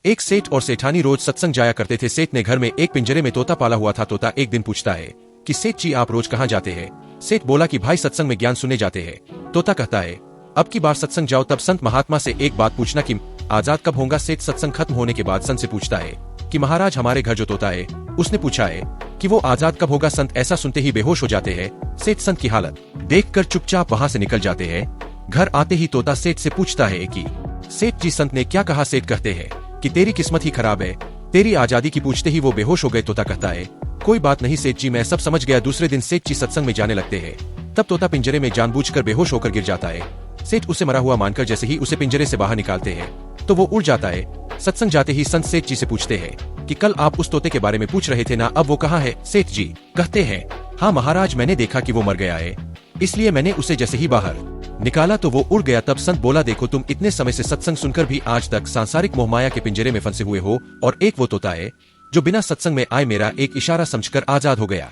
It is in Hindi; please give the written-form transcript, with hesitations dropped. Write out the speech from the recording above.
एक सेठ और सेठानी रोज सत्संग जाया करते थे। सेठ ने घर में एक पिंजरे में तोता पाला हुआ था। तोता एक दिन पूछता है कि सेठ जी आप रोज कहाँ जाते हैं? सेठ बोला कि भाई सत्संग में ज्ञान सुने जाते हैं। तोता कहता है अब की बार सत्संग जाओ तब संत महात्मा से एक बात पूछना कि आजाद कब होगा। सेठ सत्संग खत्म होने के बाद संत से पूछता है कि महाराज हमारे घर जो तोता है उसने पूछा है कि वो आजाद कब होगा। संत ऐसा सुनते ही बेहोश हो जाते हैं। सेठ संत की हालत देखकर चुपचाप वहाँ से निकल जाते हैं। घर आते ही तोता सेठ से पूछता है कि सेठ जी संत ने क्या कहा? सेठ कहते हैं कि तेरी किस्मत ही खराब है, तेरी आजादी की पूछते ही वो बेहोश हो गए। तोता कहता है कोई बात नहीं सेठ जी, मैं सब समझ गया। दूसरे दिन सेठ जी सत्संग में जाने लगते हैं। तब तोता पिंजरे में जानबूझकर बेहोश होकर गिर जाता है। सेठ उसे मरा हुआ मानकर जैसे ही उसे पिंजरे से बाहर निकालते हैं तो वो उड़ जाता है। सत्संग जाते ही संत सेठ जी से पूछते हैं कि कल आप उस तोते के बारे में पूछ रहे थे ना, अब वो कहाँ है? सेठ जी कहते हैं हाँ महाराज, मैंने देखा कि वो मर गया है, इसलिए मैंने उसे जैसे ही बाहर निकाला तो वो उड़ गया। तब संत बोला देखो तुम इतने समय से सत्संग सुनकर भी आज तक सांसारिक मोहमाया के पिंजरे में फंसे हुए हो, और एक वो तोता है जो बिना सत्संग में आए मेरा एक इशारा समझकर आजाद हो गया।